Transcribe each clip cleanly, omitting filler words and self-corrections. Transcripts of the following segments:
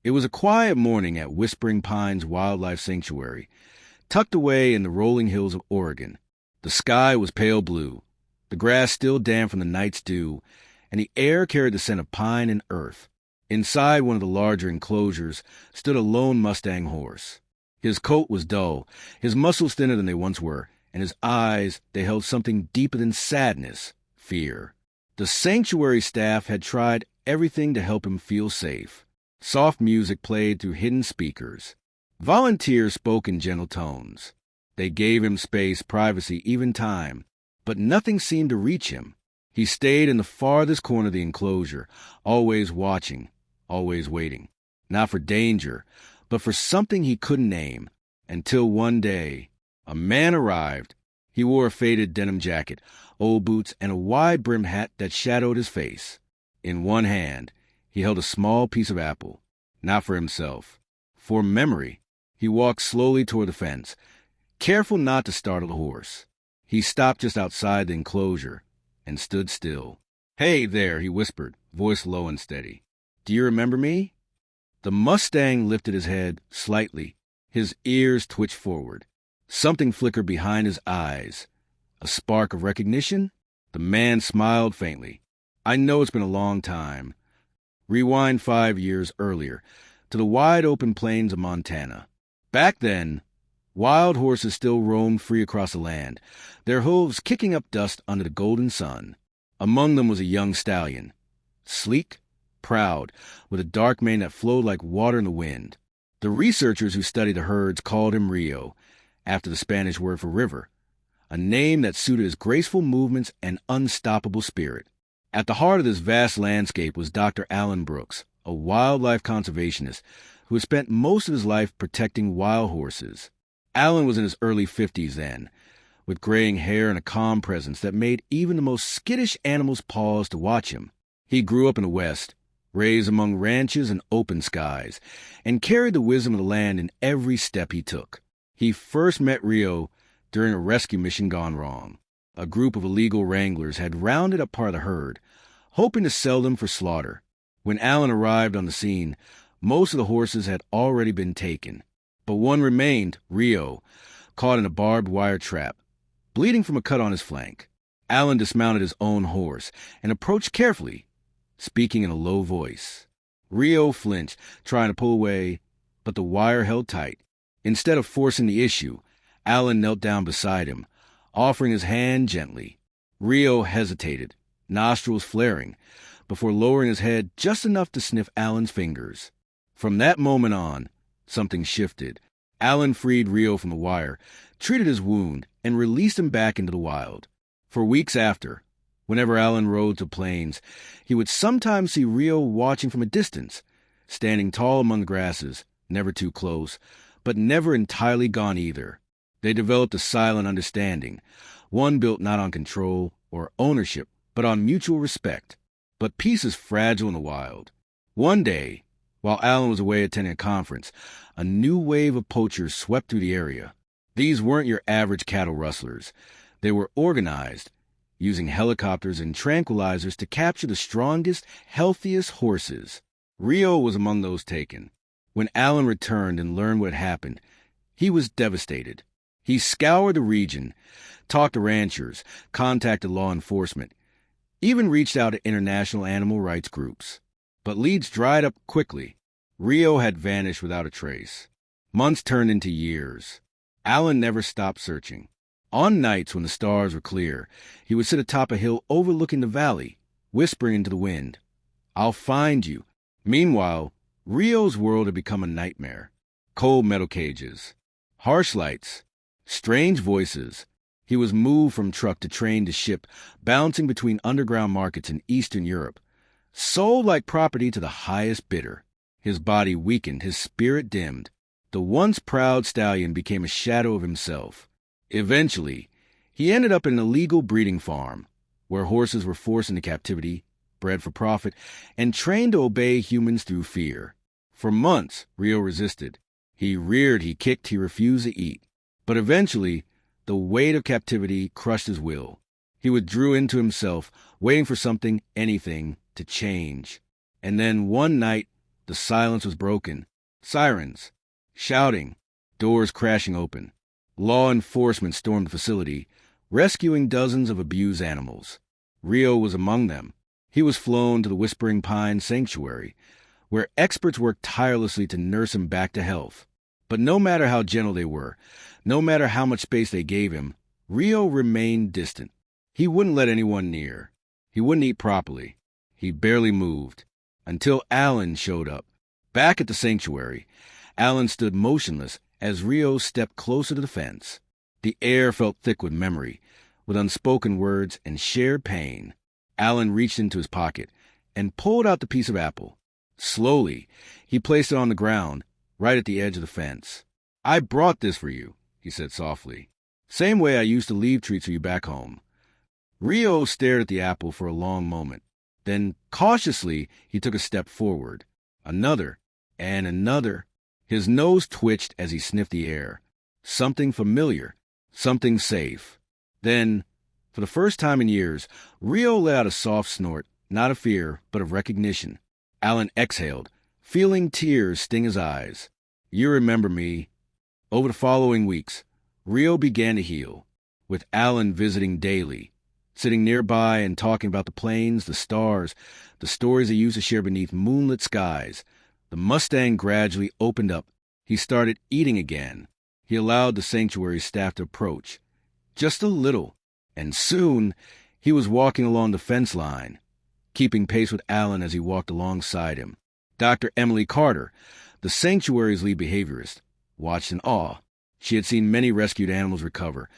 It was a quiet morning at Whispering Pines Wildlife Sanctuary, tucked away in the rolling hills of Oregon. The sky was pale blue, the grass still damp from the night's dew, and the air carried the scent of pine and earth. Inside one of the larger enclosures stood a lone Mustang horse. His coat was dull, his muscles thinner than they once were, and his eyes, they held something deeper than sadness, fear. The sanctuary staff had tried everything to help him feel safe. Soft music played through hidden speakers. Volunteers spoke in gentle tones. They gave him space, privacy, even time, but nothing seemed to reach him. He stayed in the farthest corner of the enclosure, always watching, always waiting. Not for danger, but for something he couldn't name. Until one day, a man arrived. He wore a faded denim jacket, old boots, and a wide-brimmed hat that shadowed his face. In one hand, he held a small piece of apple. Not for himself. For memory. He walked slowly toward the fence, careful not to startle the horse. He stopped just outside the enclosure and stood still. "Hey there," he whispered, voice low and steady. "Do you remember me?" The Mustang lifted his head slightly. His ears twitched forward. Something flickered behind his eyes. A spark of recognition? The man smiled faintly. "I know it's been a long time." Rewind 5 years earlier, to the wide-open plains of Montana. Back then, wild horses still roamed free across the land, their hooves kicking up dust under the golden sun. Among them was a young stallion, sleek, proud, with a dark mane that flowed like water in the wind. The researchers who studied the herds called him Rio, after the Spanish word for river, a name that suited his graceful movements and unstoppable spirit. At the heart of this vast landscape was Dr. Alan Brooks, a wildlife conservationist who had spent most of his life protecting wild horses. Alan was in his early 50s then, with graying hair and a calm presence that made even the most skittish animals pause to watch him. He grew up in the West, raised among ranches and open skies, and carried the wisdom of the land in every step he took. He first met Rio during a rescue mission gone wrong. A group of illegal wranglers had rounded up part of the herd, hoping to sell them for slaughter. When Alan arrived on the scene, most of the horses had already been taken. But one remained, Rio, caught in a barbed wire trap, bleeding from a cut on his flank. Alan dismounted his own horse and approached carefully, speaking in a low voice. Rio flinched, trying to pull away, but the wire held tight. Instead of forcing the issue, Alan knelt down beside him, offering his hand gently. Rio hesitated, nostrils flaring, before lowering his head just enough to sniff Alan's fingers. From that moment on, something shifted. Alan freed Rio from the wire, treated his wound, and released him back into the wild. For weeks after, whenever Alan rode to plains, he would sometimes see Rio watching from a distance, standing tall among the grasses, never too close, but never entirely gone either. They developed a silent understanding, one built not on control or ownership, but on mutual respect. But peace is fragile in the wild. One day, while Alan was away attending a conference, a new wave of poachers swept through the area. These weren't your average cattle rustlers. They were organized, using helicopters and tranquilizers to capture the strongest, healthiest horses. Rio was among those taken. When Alan returned and learned what had happened, he was devastated. He scoured the region, talked to ranchers, contacted law enforcement, even reached out to international animal rights groups. But leads dried up quickly. Rio had vanished without a trace. Months turned into years. Alan never stopped searching. On nights when the stars were clear, he would sit atop a hill overlooking the valley, whispering into the wind, "I'll find you." Meanwhile, Rio's world had become a nightmare. Cold metal cages, harsh lights, strange voices. He was moved from truck to train to ship, bouncing between underground markets in Eastern Europe, sold like property to the highest bidder. His body weakened, his spirit dimmed. The once proud stallion became a shadow of himself. Eventually, he ended up in an illegal breeding farm, where horses were forced into captivity, bred for profit, and trained to obey humans through fear. For months, Rio resisted. He reared, he kicked, he refused to eat. But eventually, the weight of captivity crushed his will. He withdrew into himself, waiting for something, anything, to change. And then one night, The silence was broken. Sirens, shouting, doors crashing open. Law enforcement stormed the facility, rescuing dozens of abused animals. Rio was among them. He was flown to the Whispering Pines Sanctuary, where experts worked tirelessly to nurse him back to health. But no matter how gentle they were, no matter how much space they gave him, Rio remained distant. He wouldn't let anyone near. He wouldn't eat properly. He barely moved. Until Alan showed up. Back at the sanctuary, Alan stood motionless as Rio stepped closer to the fence. The air felt thick with memory, with unspoken words and shared pain. Alan reached into his pocket and pulled out the piece of apple. Slowly, he placed it on the ground, right at the edge of the fence. "I brought this for you," he said softly. "Same way I used to leave treats for you back home." Rio stared at the apple for a long moment. Then, cautiously, he took a step forward. Another, and another. His nose twitched as he sniffed the air. Something familiar, something safe. Then, for the first time in years, Rio let out a soft snort, not of fear, but of recognition. Alan exhaled, feeling tears sting his eyes. "You remember me." Over the following weeks, Rio began to heal, with Alan visiting daily, sitting nearby and talking about the plains, the stars, the stories they used to share beneath moonlit skies. The Mustang gradually opened up. He started eating again. He allowed the sanctuary staff to approach, just a little, and soon he was walking along the fence line, keeping pace with Alan as he walked alongside him. Dr. Emily Carter, the sanctuary's lead behaviorist, watched in awe. She had seen many rescued animals recover,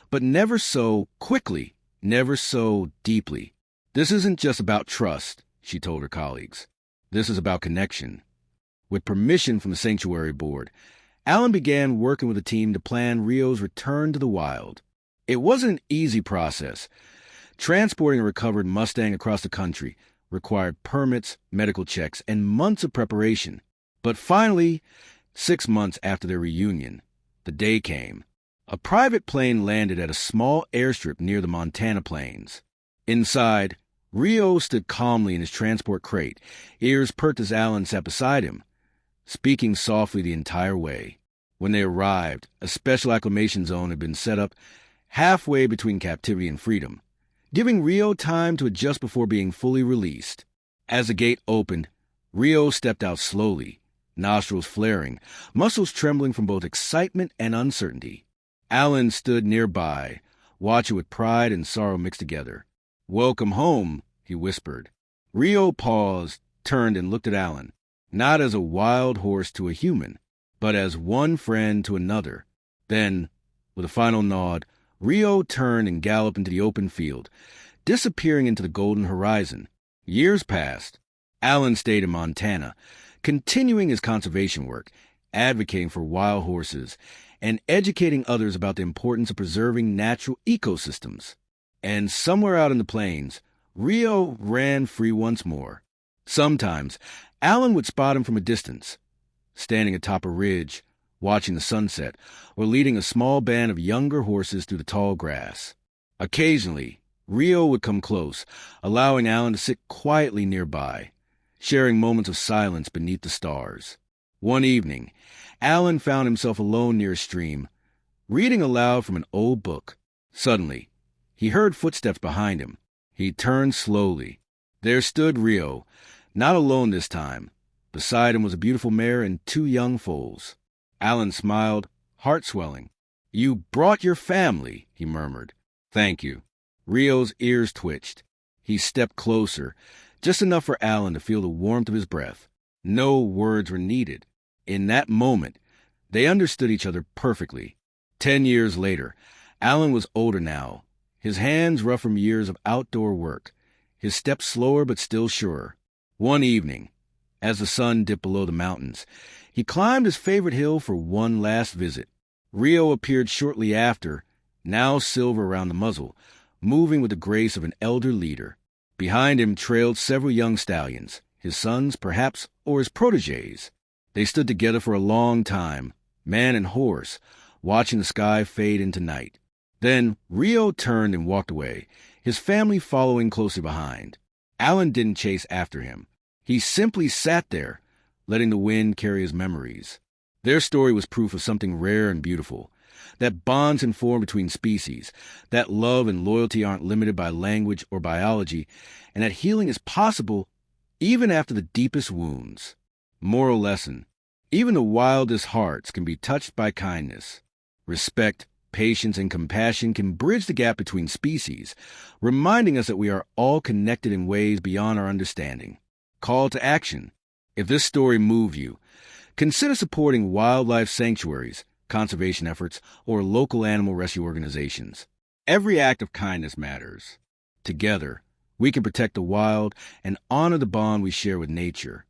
but never so quickly, never so deeply. "This isn't just about trust," she told her colleagues. "This is about connection." With permission from the sanctuary board, Alan began working with a team to plan Rio's return to the wild. It wasn't an easy process. Transporting a recovered Mustang across the country required permits, medical checks, and months of preparation. But finally, 6 months after their reunion, the day came. A private plane landed at a small airstrip near the Montana plains. Inside, Rio stood calmly in his transport crate, ears perked as Alan sat beside him, speaking softly the entire way. When they arrived, a special acclimation zone had been set up halfway between captivity and freedom, giving Rio time to adjust before being fully released. As the gate opened, Rio stepped out slowly, nostrils flaring, muscles trembling from both excitement and uncertainty. Alan stood nearby, watching with pride and sorrow mixed together. "Welcome home," he whispered. Rio paused, turned, and looked at Alan, not as a wild horse to a human, but as one friend to another. Then, with a final nod, Rio turned and galloped into the open field, disappearing into the golden horizon. Years passed. Alan stayed in Montana, continuing his conservation work, advocating for wild horses, and educating others about the importance of preserving natural ecosystems. And somewhere out in the plains, Rio ran free once more. Sometimes, Alan would spot him from a distance, standing atop a ridge, watching the sunset, or leading a small band of younger horses through the tall grass. Occasionally, Rio would come close, allowing Alan to sit quietly nearby, sharing moments of silence beneath the stars. One evening, Alan found himself alone near a stream, reading aloud from an old book. Suddenly, he heard footsteps behind him. He turned slowly. There stood Rio, not alone this time. Beside him was a beautiful mare and 2 young foals. Alan smiled, heart swelling. "You brought your family," he murmured. "Thank you." Rio's ears twitched. He stepped closer, just enough for Alan to feel the warmth of his breath. No words were needed. In that moment, they understood each other perfectly. 10 years later, Alan was older now, his hands rough from years of outdoor work, his steps slower but still surer. One evening, as the sun dipped below the mountains, he climbed his favorite hill for one last visit. Rio appeared shortly after, now silver around the muzzle, moving with the grace of an elder leader. Behind him trailed several young stallions, his sons, perhaps, or his protégés. They stood together for a long time, man and horse, watching the sky fade into night. Then Rio turned and walked away, his family following closely behind. Alan didn't chase after him. He simply sat there, letting the wind carry his memories. Their story was proof of something rare and beautiful, that bonds can form between species, that love and loyalty aren't limited by language or biology, and that healing is possible even after the deepest wounds. Moral lesson: even the wildest hearts can be touched by kindness. Respect, patience, and compassion can bridge the gap between species, reminding us that we are all connected in ways beyond our understanding. Call to action: if this story moved you, consider supporting wildlife sanctuaries, conservation efforts, or local animal rescue organizations. Every act of kindness matters. Together, we can protect the wild and honor the bond we share with nature.